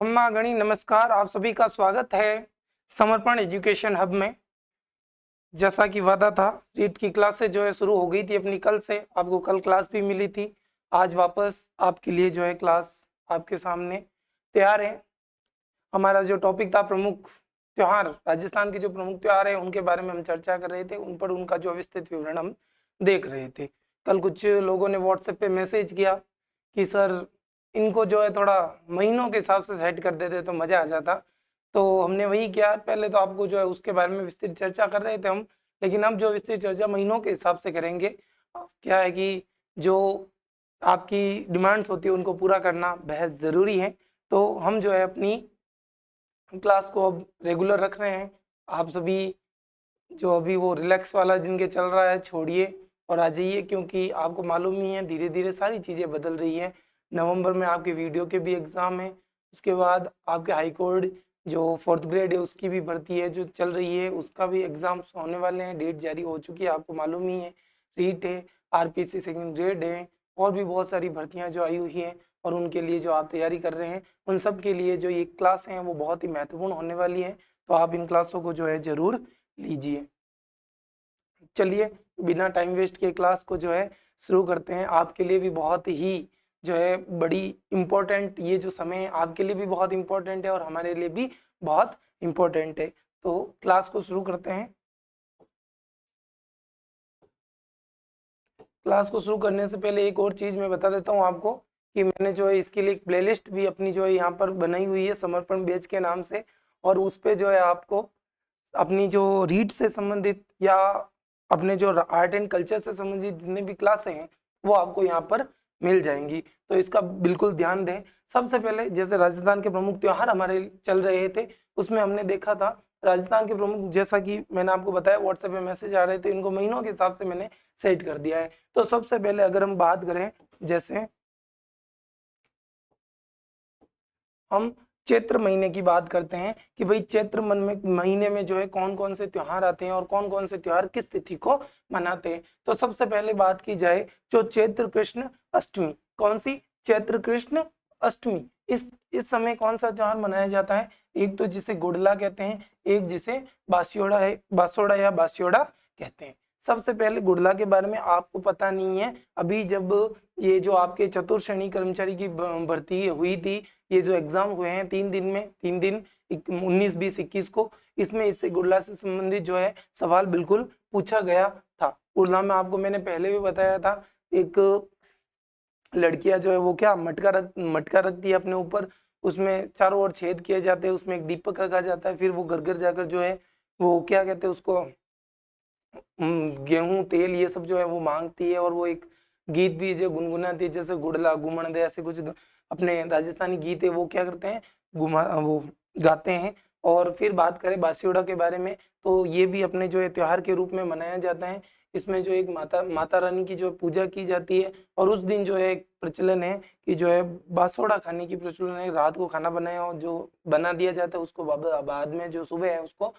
अम्मा गणी नमस्कार, आप सभी का स्वागत है समर्पण एजुकेशन हब में। जैसा कि वादा था, रीट की क्लासेस जो है शुरू हो गई थी अपनी कल से। आपको कल क्लास भी मिली थी। आज वापस आपके लिए जो है क्लास आपके सामने तैयार है। हमारा जो टॉपिक था प्रमुख त्योहार, राजस्थान के जो प्रमुख त्योहार है उनके बारे में हम चर्चा कर रहे थे। उन पर उनका जो विस्तृत विवरण हम देख रहे थे। कल कुछ लोगों ने व्हाट्सएप पे मैसेज किया कि सर इनको जो है थोड़ा महीनों के हिसाब से सेट कर देते तो मज़ा आ जाता। तो हमने वही किया। पहले तो आपको जो है उसके बारे में विस्तृत चर्चा कर रहे थे हम, लेकिन अब जो विस्तृत चर्चा महीनों के हिसाब से करेंगे। क्या है कि जो आपकी डिमांड्स होती है उनको पूरा करना बेहद ज़रूरी है। तो हम जो है अपनी क्लास को अब रेगुलर रख रहे हैं। आप सभी जो अभी वो रिलैक्स वाला जिनके चल रहा है छोड़िए और आ जाइए, क्योंकि आपको मालूम ही है धीरे धीरे सारी चीज़ें बदल रही हैं। नवंबर में आपके वीडियो के भी एग्ज़ाम है। उसके बाद आपके हाई कोर्ट जो 4th ग्रेड है उसकी भी भर्ती है जो चल रही है, उसका भी एग्ज़ाम्स होने वाले हैं। डेट जारी हो चुकी है, आपको मालूम ही है। रीट है, आरपीसी 2nd ग्रेड है, और भी बहुत सारी भर्तियाँ जो आई हुई हैं और उनके लिए जो आप तैयारी कर रहे हैं उन सब के लिए जो ये क्लास हैं वो बहुत ही महत्वपूर्ण होने वाली है। तो आप इन क्लासों को जो है ज़रूर लीजिए। चलिए बिना टाइम वेस्ट किए क्लास को जो है शुरू करते हैं। आपके लिए भी बहुत ही जो है बड़ी इम्पोर्टेंट ये जो समय है आपके लिए भी बहुत इम्पोर्टेंट है और हमारे लिए भी बहुत इम्पोर्टेंट है। तो क्लास को शुरू करते हैं। क्लास को शुरू करने से पहले एक और चीज़ मैं बता देता हूँ आपको कि मैंने जो है इसके लिए एक प्लेलिस्ट भी अपनी जो है यहाँ पर बनाई हुई है समर्पण बैच के नाम से। और उस पे जो है आपको अपनी जो रीड से संबंधित या अपने जो आर्ट एंड कल्चर से संबंधित जितने भी क्लासें हैं वो आपको यहाँ पर मिल जाएंगी। तो इसका बिल्कुल ध्यान दें। सबसे पहले जैसे राजस्थान के प्रमुख त्योहार हमारे चल रहे थे, उसमें हमने देखा था राजस्थान के प्रमुख, जैसा कि मैंने आपको बताया व्हाट्सएप पे मैसेज आ रहे थे, इनको महीनों के हिसाब से मैंने सेट कर दिया है। तो सबसे पहले अगर हम बात करें, जैसे हम चैत्र महीने की बात करते हैं कि भाई चैत्र मन में महीने में जो है कौन कौन से त्योहार आते हैं और कौन कौन से त्योहार किस तिथि को मनाते हैं। तो सबसे पहले बात की जाए जो चैत्र कृष्ण अष्टमी, कौन सी? चैत्र कृष्ण अष्टमी। इस समय कौन सा त्योहार मनाया जाता है? एक तो जिसे गुड़ला कहते हैं, एक जिसे बासियोड़ा है, बासोड़ा या बासियोड़ा कहते हैं। सबसे पहले गुड़ला के बारे में आपको पता नहीं है। अभी जब ये जो आपके चतुर्श्रेणी कर्मचारी की भर्ती हुई थी, ये जो एग्जाम हुए हैं 3 दिन में, 3 दिन 19, 20, 21 को, इसमें इससे गुड़ला से संबंधित जो है सवाल बिल्कुल पूछा गया था। गुड़ला में आपको मैंने पहले भी बताया था, एक लड़कियां जो है वो क्या मटका रखती है अपने ऊपर, उसमें चारों ओर छेद किए जाते हैं, उसमें एक दीपक रखा जाता है, फिर वो घर घर जाकर जो है वो क्या कहते हैं उसको, गेहूं तेल ये सब जो है वो मांगती है। और वो एक गीत भी जो गुनगुनाती है, जैसे गुड़ला घुमण दे, ऐसे कुछ अपने राजस्थानी गीत है वो क्या करते हैं, घुमा वो गाते हैं। और फिर बात करें बासियोड़ा के बारे में, तो ये भी अपने जो है त्योहार के रूप में मनाया जाता है। इसमें जो एक माता रानी की जो पूजा की जाती है, और उस दिन जो है एक प्रचलन है कि जो है बासोड़ा खाने की प्रचलन है। रात को खाना बनाया और जो बना दिया जाता है उसको बाद में जो सुबह है उसको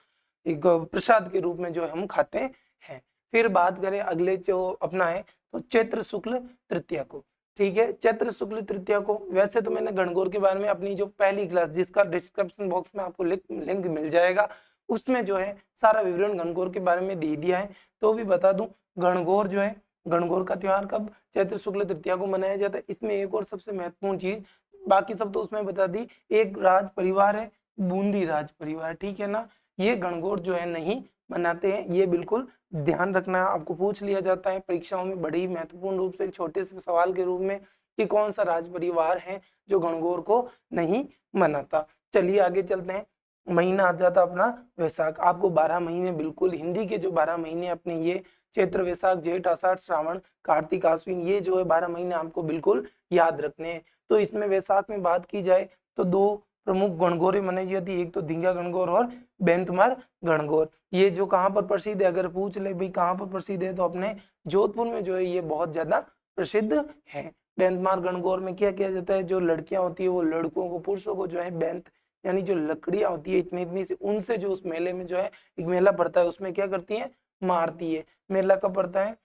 एक प्रसाद के रूप में जो है हम खाते हैं। फिर बात करें अगले जो अपना है तो चैत्र शुक्ल तृतीया को। ठीक है, चैत्र शुक्ल तृतीया को वैसे तो मैंने गणगौर के बारे में अपनी जो पहली क्लास, जिसका डिस्क्रिप्शन बॉक्स में आपको लिंक मिल जाएगा, उसमें जो है सारा विवरण गणगौर के बारे में दे दिया है। तो भी बता दूं, गणगौर जो है, गणगौर का त्योहार कब? चैत्र शुक्ल तृतीया को मनाया जाता है। इसमें एक और सबसे महत्वपूर्ण चीज, बाकी सब तो उसमें बता दी, एक राज परिवार है, बूंदी राज परिवार, ठीक है ना, ये गणगौर जो है नहीं मनाते हैं। ये बिल्कुल ध्यान रखना, आपको पूछ लिया जाता है परीक्षाओं में बड़ी ही महत्वपूर्ण रूप से एक छोटे से सवाल के रूप में कि कौन सा राज परिवार है जो गणगौर को नहीं मनाता। चलिए आगे चलते हैं। महीना आ जाता अपना वैशाख। आपको 12 महीने बिल्कुल हिंदी के जो 12 महीने अपने ये चैत्र वैशाख जेठ आषाढ़ श्रावण कार्तिक आश्विन, ये जो है 12 महीने आपको बिल्कुल याद रखने हैं। तो इसमें वैशाख में बात की जाए तो दो प्रमुख गणगौरें मनाई जाती है, एक तो धिंगा गणगौर और बेंतमार गणगौर। ये जो कहाँ पर प्रसिद्ध है, अगर पूछ ले भाई कहाँ पर प्रसिद्ध है, तो अपने जोधपुर में जो है ये बहुत ज्यादा प्रसिद्ध है। बेंतमार गणगौर में क्या किया जाता है, जो लड़कियां होती है वो लड़कों को, पुरुषों को जो है बेंत यानी जो लकड़ियां होती है इतनी इतनी सी, उनसे जो उस मेले में जो है एक मेला पड़ता है उसमें क्या करती है, मारती है। मेला कब पड़ता है?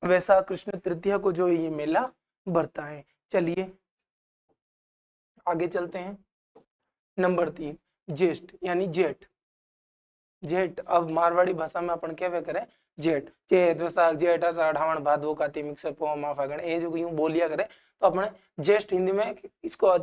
वैशाख कृष्ण तृतीया को जो ये मेला बढ़ता है। चलिए आगे चलते हैं। नंबर 3 ज्येष्ठ यानी जेठ। जेठ अब मारवाड़ी भाषा में अपन क्या करें, जेठ, चैत वैशाख जेठ आषाढ़ श्रावण भादो कार्तिक मिक्सर पौ माह फागण, ये जो यूं बोलिया करे तो अपने ज्येष्ठ हिंदी में इसको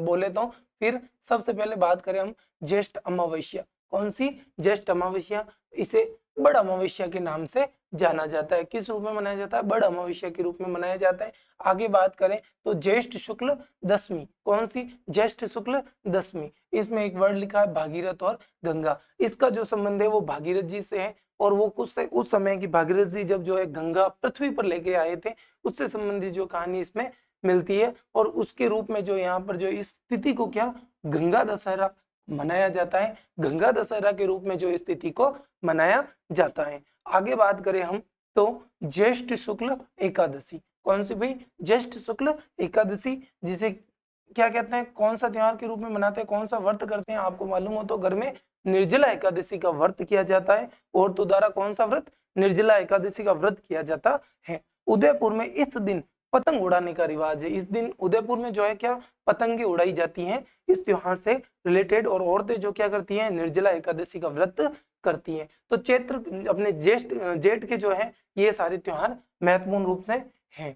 बोले तो फिर सबसे पहले बात करें हम ज्येष्ठ अमावस्या। कौन सी? ज्येष्ठ अमावस्या। इसे बड़ अमावस्या के नाम से जाना जाता है। किस रूप में मनाया जाता है? बड़ अमावस्या के रूप में मनाया जाता है। आगे बात करें तो ज्येष्ठ शुक्ल दशमी। कौन सी? ज्येष्ठ शुक्ल दशमी। इसमें एक वर्ड लिखा है भागीरथ और गंगा। इसका जो संबंध है वो भागीरथ जी से है, और वो कुछ से उस समय की भागीरथ जी जब जो है गंगा पृथ्वी पर लेके आए थे, उससे संबंधित जो कहानी इसमें मिलती है। और उसके रूप में जो यहाँ पर जो इस तिथि को क्या गंगा दशहरा मनाया जाता है। गंगा दशहरा के रूप में जो इस तिथि को मनाया जाता है। आगे बात करें हम तो ज्येष्ठ शुक्ल एकादशी। कौन सी भाई? ज्येष्ठ शुक्ल एकादशी, जिसे क्या कहते हैं, कौन सा त्योहार के रूप में मनाते हैं, कौन सा व्रत करते हैं? आपको मालूम हो तो घर में निर्जला एकादशी का व्रत किया जाता है। और तो द्वारा कौन सा व्रत? निर्जला एकादशी का व्रत किया जाता है। उदयपुर में इस दिन पतंग उड़ाने का रिवाज है। इस दिन उदयपुर में जो है क्या पतंगे उड़ाई जाती हैं इस त्योहार से रिलेटेड। और औरतें जो क्या करती हैं, निर्जला एकादशी का व्रत करती हैं। तो चैत्र अपने जेठ के जो है ये सारे त्योहार महत्वपूर्ण रूप से हैं।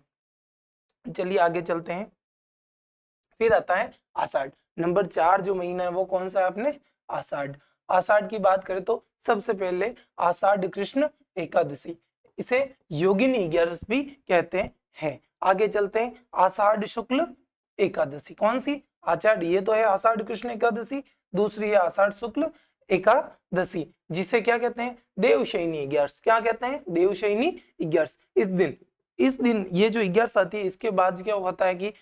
चलिए आगे चलते हैं। फिर आता है आषाढ़। नंबर 4 जो महीना है वो कौन सा है अपने? आषाढ़। आषाढ़ की बात करें तो सबसे पहले आषाढ़ कृष्ण एकादशी, इसे योगिनी 11 भी कहते हैं। आगे चलते हैं आषाढ़ शुक्ल एकादशी। कौन सी? आषाढ़, ये तो है आषाढ़ कृष्ण एकादशी। दूसरी है आषाढ़ शुक्ल एकादशी, जिसे क्या कहते हैं? देवशयनी 11। क्या कहते हैं? देवशयनी 11। इस दिन ये जो 11 आती है, इसके बाद क्या होता है कि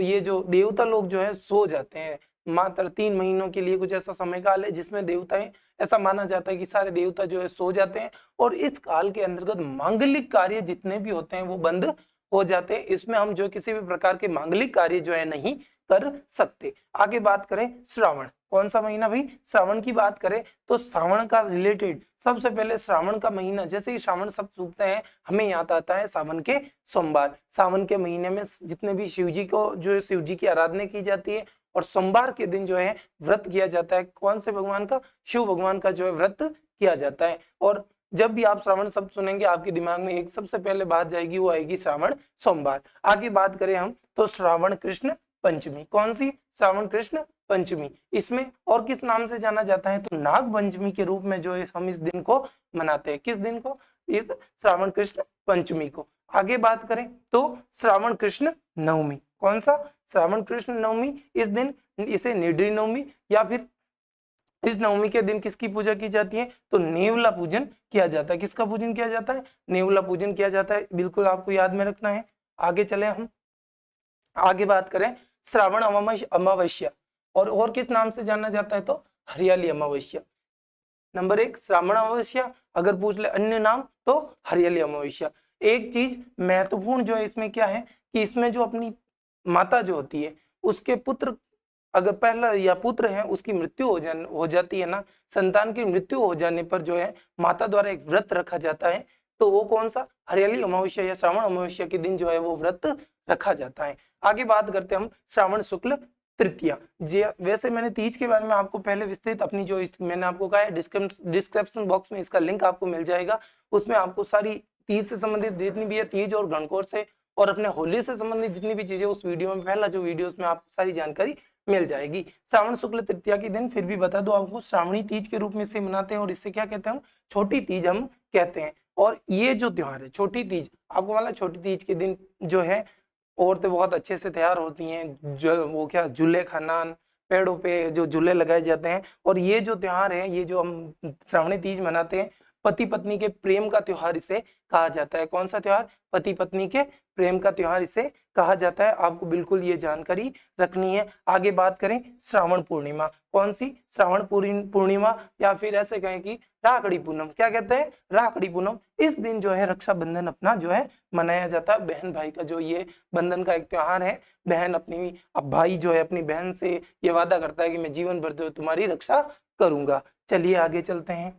ये जो देवता लोग जो है सो जाते हैं। मात्र 3 महीनों के लिए कुछ ऐसा समय काल है जिसमें देवताएं, ऐसा माना जाता है कि सारे देवता जो है सो जाते हैं। और इस काल के अंतर्गत मांगलिक कार्य जितने भी होते हैं वो बंद हो जाते हैं। इसमें हम जो किसी भी प्रकार के मांगलिक कार्य जो है नहीं कर सकते। आगे बात करें श्रावण। कौन सा महीना भाई? श्रावण की बात करें तो श्रावण का रिलेटेड सबसे पहले श्रावण का महीना, जैसे ही श्रावण शब्द सुनते हैं हमें याद आता है सावन के सोमवार। सावन के महीने में जितने भी शिव जी को जो है शिव जी की आराधना की जाती है, और सोमवार के दिन जो है व्रत किया जाता है। कौन से भगवान का? शिव भगवान का जो है व्रत किया जाता है। और जब भी आप श्रावण शब्द सुनेंगे आपके दिमाग में एक सबसे पहले बात जाएगी, वो आएगी श्रावण सोमवार। आगे बात करें हम तो श्रावण कृष्ण पंचमी। कौन सी? श्रावण कृष्ण पंचमी। इसमें और किस नाम से जाना जाता है? तो नाग पंचमी के रूप में जो है हम इस दिन को मनाते हैं। किस दिन को? इस श्रावण कृष्ण पंचमी को। आगे बात करें तो श्रावण कृष्ण नवमी। कौन सा? श्रावण कृष्ण नवमी। इस दिन इसे निड्री नवमी, या फिर इस नवमी के दिन किसकी पूजा की जाती है? तो नेवला पूजन किया जाता है। किसका पूजन किया जाता है? नेवला पूजन किया जाता है। बिल्कुल आपको याद में रखना है। आगे चले हम, आगे बात करें श्रावण अमावस्या, और किस नाम से जाना जाता है? तो हरियाली अमावस्या। नंबर 1 श्रावण अमावस्या, अगर पूछ ले अन्य नाम तो हरियाली अमावस्या। एक चीज महत्वपूर्ण जो है इसमें क्या है कि इसमें जो अपनी माता जो होती है उसके पुत्र, अगर पहला या पुत्र है उसकी मृत्यु हो जाती है ना, संतान की मृत्यु हो जाने पर जो है माता द्वारा एक व्रत रखा जाता है। तो वो कौन सा? हरियाली अमावस्या या श्रावण अमावस्या के दिन जो है वो व्रत रखा जाता है। आगे बात करते हैं हम श्रावण शुक्ल तृतीया। जी वैसे मैंने तीज के बारे में आपको पहले विस्तृत अपनी जो मैंने आपको कहा है डिस्क्रिप्शन बॉक्स में इसका लिंक आपको मिल जाएगा। उसमें आपको सारी तीज से संबंधित जितनी भी है, तीज और गणगौर से और अपने होली से संबंधित जितनी भी चीजें, उस वीडियो में पहला जो वीडियो उसमें आपको सारी जानकारी मिल जाएगी। श्रावण शुक्ल तृतीया के दिन फिर भी बता दो आपको, श्रावणी तीज के रूप में इसे मनाते हैं, और इससे क्या कहते हैं? छोटी तीज हम कहते हैं। और ये जो त्योहार है छोटी तीज, आपको मालूम है छोटी तीज के दिन जो है औरतें बहुत अच्छे से तैयार होती हैं, जो वो क्या झूले खानान, पेड़ों पे जो झूले लगाए जाते हैं। और ये जो त्योहार है, ये जो हम श्रावणी तीज मनाते हैं, पति पत्नी के प्रेम का त्योहार इसे कहा जाता है। कौन सा त्योहार? पति पत्नी के प्रेम का त्योहार इसे कहा जाता है। आपको बिल्कुल ये जानकारी रखनी है। आगे बात करें श्रावण पूर्णिमा। कौन सी? श्रावण पूर्णिमा, या फिर ऐसे कहें कि राखड़ी पूनम। क्या कहते हैं? राखड़ी पूनम। इस दिन जो है रक्षाबंधन अपना जो है मनाया जाता है। बहन भाई का जो ये बंधन का एक त्योहार है। बहन अपनी, अब भाई जो है अपनी बहन से ये वादा करता है कि मैं जीवन भर जो तुम्हारी रक्षा करूंगा। चलिए आगे चलते हैं।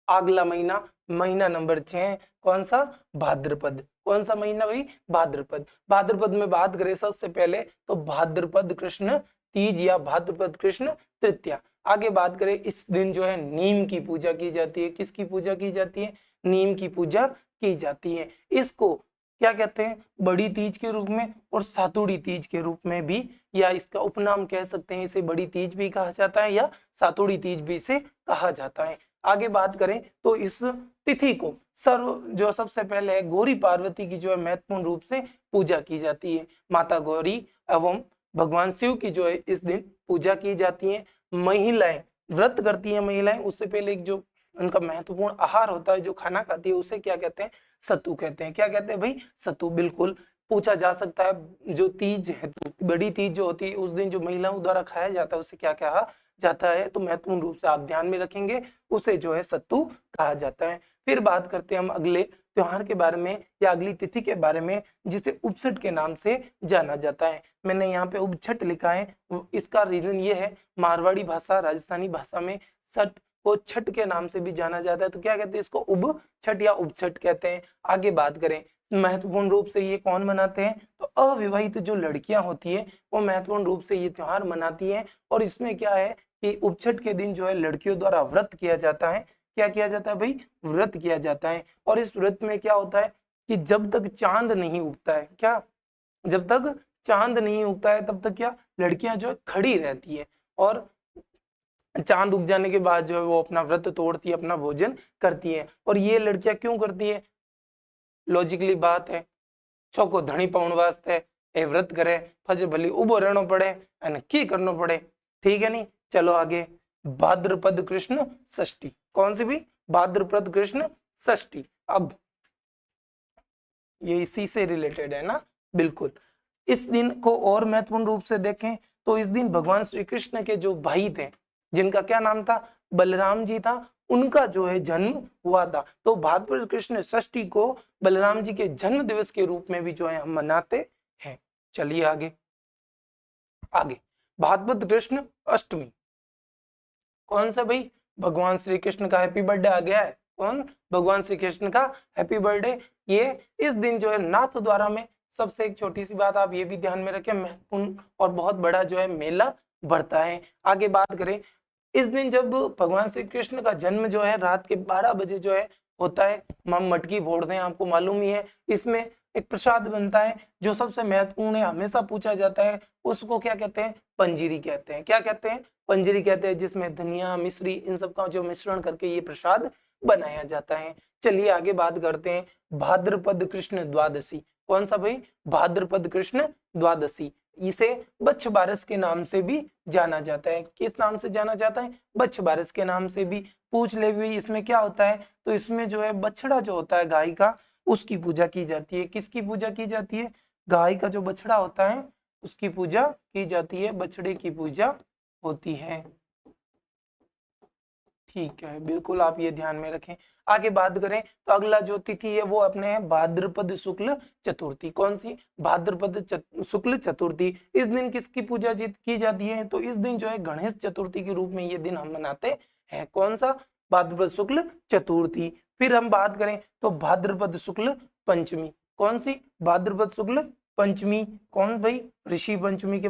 अगला महीना, महीना नंबर 6, कौन सा? भाद्रपद। कौन सा महीना भाई? भाद्रपद। भाद्रपद में बात करें सबसे पहले तो भाद्रपद कृष्ण तीज या भाद्रपद कृष्ण तृतीया। आगे बात करें, इस दिन जो है नीम की पूजा की जाती है। किसकी पूजा की जाती है? नीम की पूजा की जाती है। इसको क्या कहते हैं? बड़ी तीज के रूप में और सातुड़ी तीज के रूप में भी, या इसका उपनाम कह सकते हैं, इसे बड़ी तीज भी कहा जाता है या सातुड़ी तीज भी इसे कहा जाता है। आगे बात करें तो इस तिथि को जो सबसे पहले है गौरी पार्वती की जो है महत्वपूर्ण रूप से पूजा की जाती है। माता गौरी एवं भगवान शिव की जो है इस दिन पूजा की जाती है। महिलाएं व्रत करती है। महिलाएं उससे पहले एक जो उनका महत्वपूर्ण आहार होता है, जो खाना खाती है, उसे क्या कहते हैं? सत्तू कहते हैं। क्या कहते हैं भाई? सत्तू। बिल्कुल पूछा जा सकता है। जो तीज है, बड़ी तीज जो होती है, उस दिन जो महिलाओं द्वारा खाया जाता है उसे क्या कहा जाता है? तो महत्वपूर्ण रूप से आप ध्यान में रखेंगे, उसे जो है सत्तू कहा जाता है। फिर बात करते हैं हम अगले त्योहार के बारे में या अगली तिथि के बारे में, जिसे उपछठ के नाम से जाना जाता है। मैंने यहाँ पे उपछठ लिखा है, इसका रीजन ये है, मारवाड़ी भाषा राजस्थानी भाषा में छठ को छठ के नाम से भी जाना जाता है, तो क्या कहते हैं इसको? उब छठ या उपछठ कहते हैं। आगे बात करें महत्वपूर्ण रूप से ये कौन मनाते हैं? तो अविवाहित जो लड़कियां होती है वो महत्वपूर्ण रूप से ये त्योहार मनाती है। और इसमें क्या है कि उपछठ के दिन जो है लड़कियों द्वारा व्रत किया जाता है। क्या किया जाता है भाई? व्रत किया जाता है। और इस व्रत में क्या होता है कि जब तक चांद नहीं उगता है, क्या? जब तक चांद नहीं उगता है तब तक क्या लड़कियां जो है खड़ी रहती है, और चांद उग जाने के बाद जो है वो अपना व्रत तोड़ती है, अपना भोजन करती है। और ये लड़कियां क्यों करती है? लॉजिकली बात है, छोको धनी पाउण वास्ते ए व्रत करे, फजे भली उबो रहनो पड़े अने की करनो पड़े। ठीक है नी? चलो आगे, भाद्रपद कृष्ण षष्ठी। कौन सी भी? भाद्रपद कृष्ण षष्ठी। अब ये इसी से रिलेटेड है ना? बिल्कुल। इस दिन को और महत्वपूर्ण रूप से देखें तो इस दिन भगवान श्री कृष्ण के जो भाई थे, जिनका क्या नाम था? बलराम जी था, उनका जो है जन्म हुआ था। तो भाद्रपद कृष्ण षष्ठी को बलराम जी के जन्म दिवस के रूप में भी जो है हम मनाते हैं। चलिए आगे भाद्रपद कृष्ण अष्टमी। कौन सा भाई? भगवान श्री कृष्ण का हैप्पी बर्थडे आ गया है। कौन? भगवान श्री कृष्ण का हैप्पी बर्थडे। ये इस दिन जो है नाथ द्वारा में, सबसे एक छोटी सी बात आप ये भी ध्यान में रखें, महत्वपूर्ण और बहुत बड़ा जो है मेला बढ़ता है। आगे बात करें, इस दिन जब भगवान श्री कृष्ण का जन्म जो है रात के 12 बजे जो है होता है, हम मटकी फोड़ते हैं, आपको मालूम ही है। इसमें एक प्रसाद बनता है जो सबसे महत्वपूर्ण है, हमेशा पूछा जाता है, उसको क्या कहते हैं? पंजीरी कहते हैं। क्या कहते हैं? पंजीरी कहते हैं, जिसमें धनिया मिश्री इन सब का जो मिश्रण करके ये प्रसाद बनाया जाता है। चलिए आगे बात करते हैं भाद्रपद कृष्ण द्वादशी। कौन सा भाई? भाद्रपद कृष्ण द्वादशी। इसे बच्छ बारस के नाम से भी जाना जाता है। किस नाम से जाना जाता है? बच्छ बारस के नाम से भी। पूछ ले भी इसमें क्या होता है, तो इसमें जो है बछड़ा जो होता है गाय का, उसकी पूजा की जाती है। किसकी पूजा की जाती है? गाय का जो बछड़ा होता है उसकी पूजा की जाती है, बछड़े की पूजा होती है। ठीक है, बिल्कुल आप ये ध्यान में रखें। आगे बात करें तो अगला जो तिथि है वो अपने है भाद्रपद शुक्ल चतुर्थी। कौन सी? भाद्रपद शुक्ल चतुर्थी। इस दिन किसकी पूजा की जाती है? तो इस दिन जो है गणेश चतुर्थी के रूप में ये दिन हम मनाते हैं। कौन सा? भाद्रपद शुक्ल चतुर्थी। फिर हम बात करें तो भाद्रपद शुक्ल पंचमी। कौन सी? भाद्रपद शुक्ल पंचमी। कौन भाई? ऋषि पंचमी के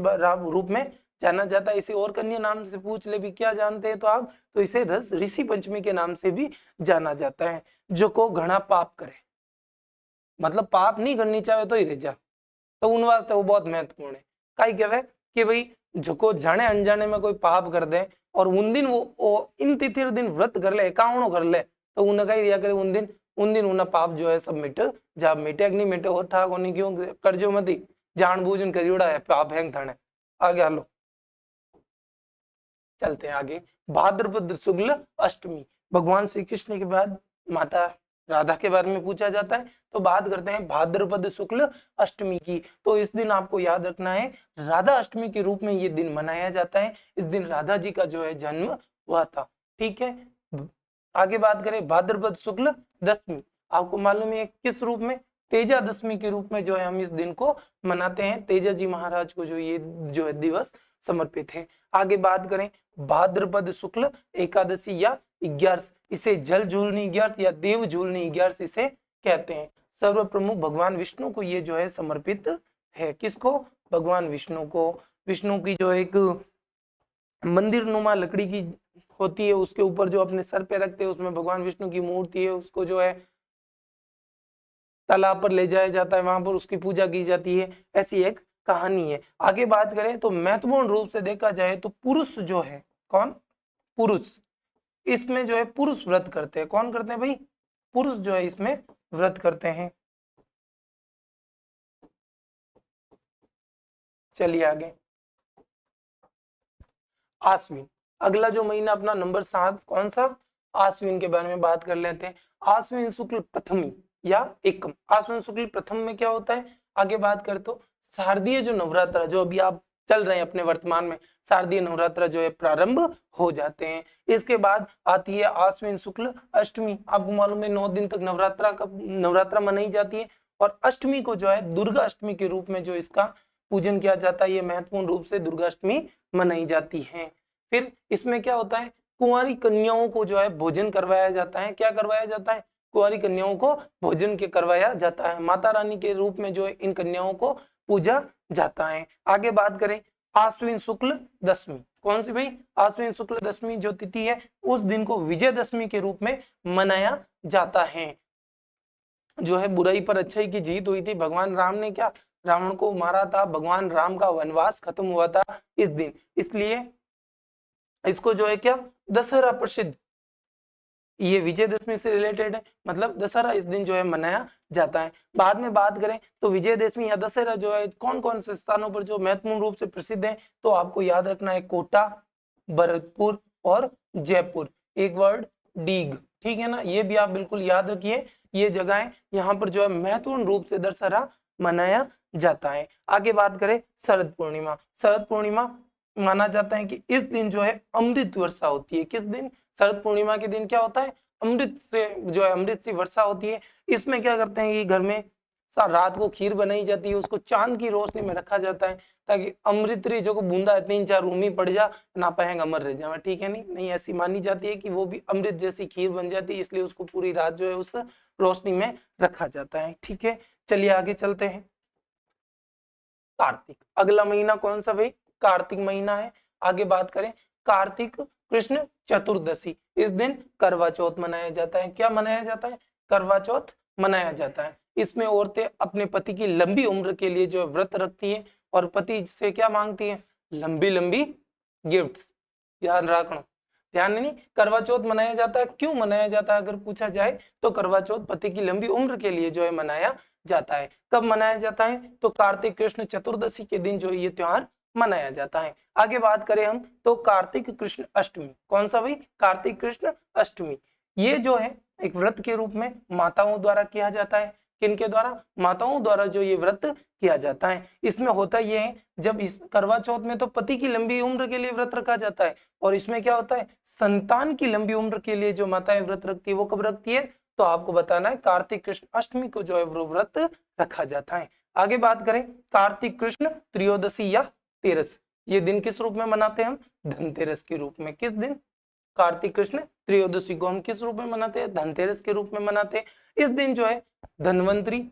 रूप में जाना जाता है। इसे और कन्या नाम से पूछ ले भी क्या जानते हैं तो आप, तो इसे ऋषि पंचमी के नाम से भी जाना जाता है। जो को घना पाप करे, मतलब पाप नहीं करनी चाहे तो ही रह जा, तो उन वास्ते वो बहुत महत्वपूर्ण है। कई कहवे कि भाई जो को जाने अनजाने में कोई पाप कर दे और उन दिन वो इन तिथि दिन व्रत कर ले, एकावनो कर ले, तो उन्हें कही रिया करे उन दिन उन्हें पाप जो है सब मिट जा। मिटे नहीं मिटे और ठाक होने क्यों करजो मती, जान बूझन करियोड़ा है पाप हैंग थाने। आगे हालो चलते हैं आगे। भाद्रपद शुक्ल अष्टमी। भगवान श्री कृष्ण के बाद माता राधा के बारे में पूछा जाता है, तो बात करते हैं भाद्रपद शुक्ल अष्टमी की। तो इस दिन आपको याद रखना है राधा अष्टमी के रूप में ये दिन मनाया जाता है। इस दिन राधा जी का जो है जन्म हुआ था। ठीक है, आगे बात करें भाद्रपद शुक्ल दशमी। आपको मालूम है किस रूप में? तेजा दशमी के रूप में जो है हम इस दिन को मनाते हैं। तेजा जी महाराज को जो ये जो है दिवस समर्पित है। आगे बात करें भाद्रपद शुक्ल एकादशी या 11, इसे जल झूलनी 11 या देव झूलनी 11 इसे कहते हैं। सर्व प्रमुख भगवान विष्णु को ये जो है समर्पित है। किसको? भगवान विष्णु को। विष्णु की जो एक मंदिर नुमा लकड़ी की होती है, उसके ऊपर जो अपने सर पे रखते हैं, उसमें भगवान विष्णु की मूर्ति है, उसको जो है तालाब पर ले जाया जाता है, वहां पर उसकी पूजा की जाती है। ऐसी एक कहानी है। आगे बात करें तो महत्वपूर्ण रूप से देखा जाए तो पुरुष जो है, कौन? पुरुष इसमें जो है पुरुष व्रत करते हैं। कौन करते हैं भाई? पुरुष जो है इसमें व्रत करते हैं। चलिए आगे, आश्विन, अगला जो महीना अपना नंबर 7, कौन सा? आश्विन के बारे में बात कर लेते हैं। आश्विन शुक्ल प्रथमी या एकम। आश्विन शुक्ल प्रथम में क्या होता है? आगे बात करें तो शारदीय जो नवरात्र जो अभी आप चल रहे हैं अपने वर्तमान में, शारदीय नवरात्र जो है प्रारंभ हो जाते हैं। इसके बाद आती है आश्विन शुक्ल अष्टमी। आपको मालूम है 9 दिन तक नवरात्रा मनाई जाती है, और अष्टमी को जो है दुर्गा अष्टमी के रूप में जो इसका पूजन किया जाता है। ये महत्वपूर्ण रूप से दुर्गा अष्टमी मनाई जाती है। फिर इसमें क्या होता है? कुंवारी कन्याओं को जो है भोजन करवाया जाता है। क्या करवाया जाता है? कुंवारी कन्याओं को भोजन के करवाया जाता है। माता रानी के रूप में जो है इन कन्याओं को पूजा जाता है। आगे बात करें आश्विन शुक्ल दशमी, कौन सी भाई? आश्विन शुक्ल दशमी जो तिथि है, उस दिन को विजयदशमी के रूप में मनाया जाता है। जो है बुराई पर अच्छाई की जीत हुई थी। भगवान राम ने क्या रावण को मारा था। भगवान राम का वनवास खत्म हुआ था इस दिन, इसलिए इसको जो है क्या दशहरा प्रसिद्ध, ये विजयदशमी से रिलेटेड है, मतलब दशहरा इस दिन जो है मनाया जाता है। बाद में बात करें तो विजयदशमी या दशहरा जो है कौन कौन से स्थानों पर जो महत्वपूर्ण रूप से प्रसिद्ध है, तो आपको याद रखना है कोटा, भरतपुर और जयपुर। एक वर्ड डीग, ठीक है ना, ये भी आप बिल्कुल याद रखिए। ये जगहें यहाँ पर जो है महत्वपूर्ण रूप से दशहरा मनाया जाता है। आगे बात करें शरद पूर्णिमा। शरद पूर्णिमा माना जाता है कि इस दिन जो है अमृत वर्षा होती है। किस दिन? शरद पूर्णिमा के दिन क्या होता है? अमृत से जो है अमृत सी वर्षा होती है। इसमें क्या करते हैं कि घर में रात को खीर बनाई जाती है, उसको चांद की रोशनी में रखा जाता है, ताकि अमृत री जो बूंदा 3-4 उमी पड़ जा ना पाएंगे अमर रह जाए, ठीक है। नहीं ऐसी मानी जाती है कि वो भी अमृत जैसी खीर बन जाती है, इसलिए उसको पूरी रात जो है उस रोशनी में रखा जाता है, ठीक है। चलिए आगे चलते हैं। कार्तिक, अगला महीना कौन सा भाई? कार्तिक महीना है। आगे बात करें कार्तिक कृष्ण चतुर्दशी, इस दिन करवा चौथ मनाया जाता है। क्या मनाया जाता है? करवा चौथ मनाया जाता है। इसमें औरतें अपने पति की लंबी उम्र के लिए जो व्रत रखती है और पति से क्या मांगती है? लंबी लंबी गिफ्ट्स। ध्यान रखना, ध्यान नहीं। करवा चौथ मनाया जाता है, क्यों मनाया जाता है अगर पूछा जाए तो करवा चौथ पति की लंबी उम्र के लिए जो है मनाया जाता है। कब मनाया जाता है? तो कार्तिक कृष्ण चतुर्दशी के दिन जो ये त्योहार मनाया जाता है। आगे बात करें हम तो कार्तिक कृष्ण अष्टमी, कौन सा भाई? कार्तिक कृष्ण अष्टमी। ये जो है एक व्रत के रूप में माताओं द्वारा किया जाता है। किनके द्वारा? माताओं द्वारा जो ये व्रत किया जाता है। इसमें होता ये है, जब इस करवा चौथ में तो पति की लंबी उम्र के लिए व्रत रखा जाता है, और इसमें क्या होता है? संतान की लंबी उम्र के लिए जो माताएं व्रत रखती है वो कब रखती है? तो आपको बताना है कार्तिक कृष्ण अष्टमी को जो है वो व्रत रखा जाता है। आगे बात करें कार्तिक कृष्ण त्रयोदशी या तेरस, ये दिन किस रूप में मनाते हैं हम? धनतेरस के रूप में। किस दिन? कार्तिक कृष्ण त्रयोदशी को हम किस रूप में मनाते हैं? धनतेरस के रूप में मनाते हैं। इस दिन जो है धनवंतरी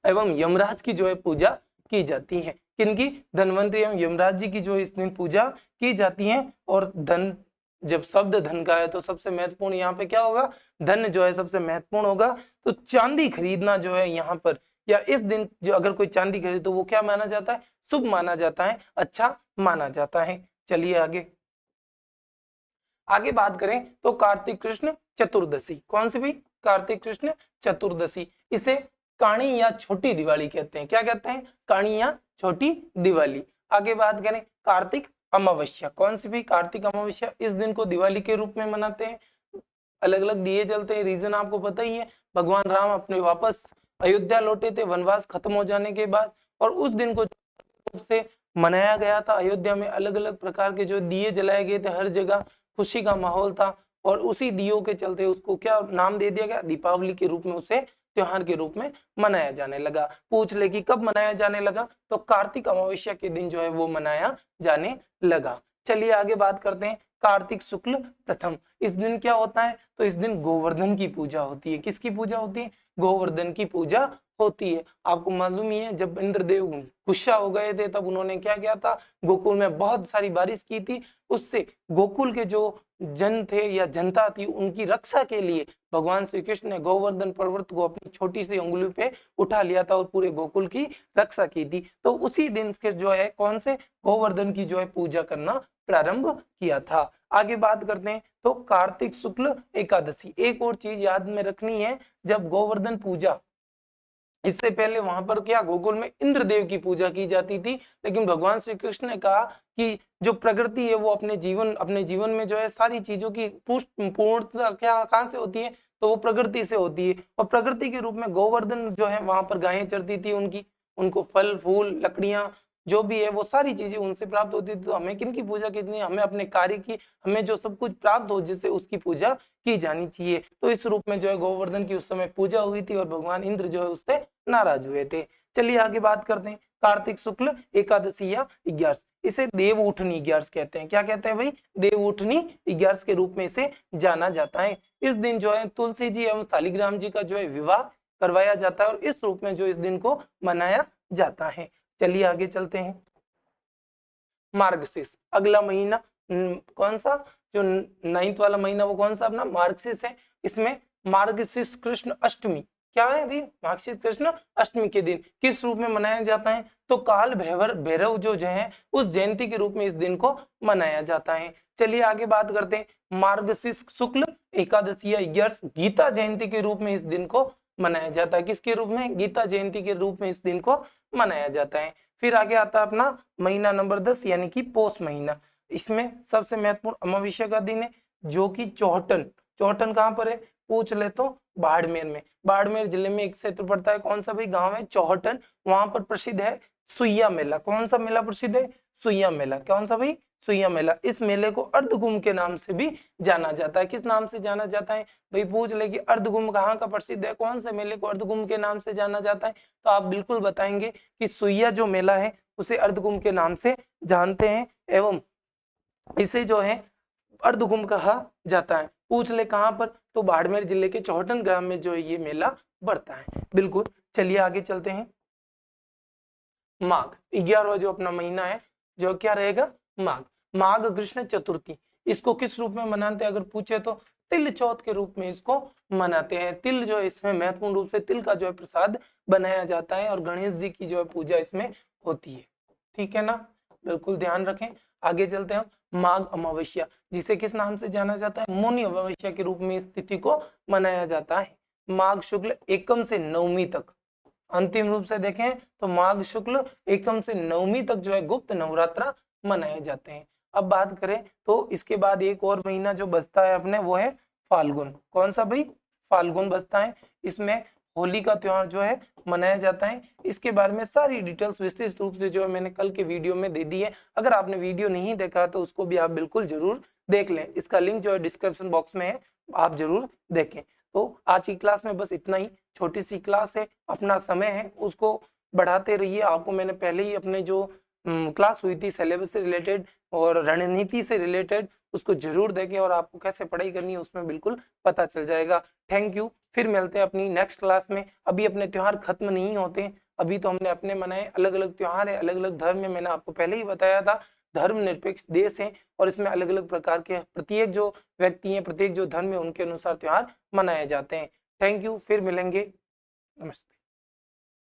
एवं यमराज की जो है पूजा की जाती है। किनकी? धनवंतरी एवं यमराज जी की जो इस दिन पूजा की जाती है। और धन, जब शब्द धन का है तो सबसे महत्वपूर्ण यहाँ पे क्या होगा? धन जो है सबसे महत्वपूर्ण होगा। तो चांदी खरीदना जो है यहाँ पर, या इस दिन जो अगर कोई चांदी खरीदे तो वो क्या माना जाता है? शुभ माना जाता है, अच्छा माना जाता है। चलिए आगे, आगे बात करें तो कार्तिक कृष्ण चतुर्दशी, कौन सी भी? कार्तिक कृष्ण चतुर्दशी। इसे काणी या छोटी दिवाली कहते हैं। क्या कहते हैं? काणी या छोटी दिवाली। आगे बात करें कार्तिक अमावस्या, कौन सी भी? कार्तिक अमावस्या। इस दिन को दिवाली के रूप में मनाते हैं। अलग अलग दिए जलते हैं। रीजन आपको पता ही है, भगवान राम अपने वापस अयोध्या लौटे थे वनवास खत्म हो जाने के बाद, और उस दिन को रूप से मनाया गया था। अयोध्या में अलग अलग प्रकार के जो दिए जलाए गए थे, हर जगह खुशी का माहौल था, और उसी दियों के चलते उसको क्या नाम दे दिया गया? दीपावली के रूप में, उसे त्योहार के रूप में मनाया जाने लगा। पूछ ले कि कब मनाया जाने लगा? तो कार्तिक अमावस्या के दिन जो है वो मनाया जाने लगा। चलिए आगे बात करते हैं कार्तिक शुक्ल प्रथम। इस दिन क्या होता है, तो इस दिन गोवर्धन की पूजा होती है। किसकी पूजा होती है, गोवर्धन की पूजा होती है। आपको मालूम ही है जब इंद्रदेव गुस्सा हो गए थे तब उन्होंने क्या किया था, गोकुल में बहुत सारी बारिश की थी, उससे गोकुल के जो जन थे या जनता थी उनकी रक्षा के लिए भगवान श्री कृष्ण ने गोवर्धन पर्वत को अपनी छोटी सी उंगली पे उठा लिया था और पूरे गोकुल की रक्षा की थी। तो उसी दिन के जो है कौन से गोवर्धन की जो है पूजा करना प्रारंभ किया था। आगे बात करते हैं तो कार्तिक शुक्ल एकादशी। एक और चीज याद में रखनी है, जब गोवर्धन पूजा, इससे पहले वहां पर क्या गोकुल में इंद्रदेव की पूजा की जाती थी, लेकिन भगवान श्री कृष्ण ने कहा कि जो प्रकृति है वो अपने जीवन में जो है सारी चीजों की पूर्णता क्या कहाँ से होती है, तो वो प्रकृति से होती है। और प्रकृति के रूप में गोवर्धन जो है वहां पर गायें चरती थी, उनको फल फूल लकड़ियां जो भी है वो सारी चीजें उनसे प्राप्त होती थी। तो हमें किन की पूजा करनी है, हमें अपने कार्य की, हमें जो सब कुछ प्राप्त हो जिससे उसकी पूजा की जानी चाहिए। तो इस रूप में जो है गोवर्धन की उस समय पूजा हुई थी और भगवान इंद्र जो है उससे नाराज हुए थे। चलिए आगे बात करते हैं कार्तिक शुक्ल एकादशी या 11, इसे देव उठनी 11 कहते हैं। क्या कहते हैं भाई, देव उठनी 11 के रूप में इसे जाना जाता है। इस दिन जो है तुलसी जी एवं शालिग्राम जी का जो है विवाह करवाया जाता है और इस रूप में जो इस दिन को मनाया जाता है। चलिए आगे चलते हैं। मार्गशीर्ष अगला महीना कौन सा, जो 9th वाला महीना वो कौन सा अपना मार्गशीर्ष है। इसमें मार्गशीर्ष कृष्ण अष्टमी क्या है अभी, मार्गशीर्ष कृष्ण अष्टमी के दिन किस रूप में मनाया जाता है, तो काल भैरव जो है उस जयंती के रूप में इस दिन को मनाया जाता है। चलिए आगे बात करते हैं। मार्गशीर्ष शुक्ल एकादशी या 11 गीता जयंती के रूप में इस दिन को मनाया जाता है। किसके रूप में, गीता जयंती के रूप में इस दिन को मनाया जाता है। फिर आगे आता है अपना महीना नंबर 10 यानी कि पौष महीना। इसमें सबसे महत्वपूर्ण अमावस्या का दिन है जो कि चौहटन। चौहटन कहाँ पर है, पूछ ले तो बाड़मेर में। बाड़मेर जिले में एक क्षेत्र पड़ता है, कौन सा भाई गांव है, चौहटन। वहां पर प्रसिद्ध है सुइया मेला। कौन सा मेला प्रसिद्ध है, सुइया मेला। कौन सा भाई, सुइया मेला। इस मेले को अर्धकुंभ के नाम से भी जाना जाता है। किस नाम से जाना जाता है भाई, पूछ ले कि अर्धकुंभ कहाँ का प्रसिद्ध है, कौन से मेले को अर्धकुंभ के नाम से जाना जाता है, तो आप बिल्कुल बताएंगे कि सुइया जो मेला है उसे अर्धकुंभ के नाम से जानते हैं एवं इसे जो है अर्धकुंभ कहा जाता है। पूछ ले कहाँ पर, तो बाड़मेर जिले के चौहटन ग्राम में जो है ये मेला बढ़ता है। बिल्कुल, चलिए आगे चलते हैं। माघ 11वां जो अपना महीना है जो क्या रहेगा, माघ। माघ कृष्ण चतुर्थी, इसको किस रूप में मनाते हैं अगर पूछे तो तिल चौथ के रूप में इसको मनाते हैं। तिल जो है इसमें महत्वपूर्ण रूप से तिल का जो है प्रसाद बनाया जाता है और गणेश जी की जो है पूजा इसमें होती है। ठीक है ना, बिल्कुल ध्यान रखें। आगे चलते हैं। माघ अमावस्या, जिसे किस नाम से जाना जाता है, मौनी अमावस्या के रूप में इस तिथि को मनाया जाता है। माघ शुक्ल एकम से नवमी तक, अंतिम रूप से देखें तो माघ शुक्ल एकम से नवमी तक जो है गुप्त नवरात्र मनाए जाते हैं। अब बात करें तो इसके बाद एक और महीना जो बचता है अपने वो है फाल्गुन। कौन सा भाई, फाल्गुन बचता है। इसमें होली का त्योहार जो है मनाया जाता है। इसके बारे में सारी डिटेल्स विस्तृत रूप से जो है मैंने कल के वीडियो में दे दी है। अगर आपने वीडियो नहीं देखा तो उसको भी आप बिल्कुल जरूर देख लें, इसका लिंक जो है डिस्क्रिप्शन बॉक्स में है, आप जरूर देखें। तो आज की क्लास में बस इतना ही, छोटी सी क्लास है, अपना समय है उसको बढ़ाते रहिए। आपको मैंने पहले ही अपने जो क्लास हुई थी सिलेबस से रिलेटेड और रणनीति से रिलेटेड उसको जरूर देखें और आपको कैसे पढ़ाई करनी है उसमें बिल्कुल पता चल जाएगा। थैंक यू, फिर मिलते हैं अपनी नेक्स्ट क्लास में। अभी अपने त्योहार खत्म नहीं होते, अभी तो हमने अपने मनाए, अलग अलग त्योहार है, अलग अलग धर्म है। मैंने आपको पहले ही बताया था धर्मनिरपेक्ष देश है और इसमें अलग अलग प्रकार के प्रत्येक जो व्यक्ति हैं, प्रत्येक जो धर्म है उनके अनुसार त्योहार मनाए जाते हैं। थैंक यू, फिर मिलेंगे, नमस्ते।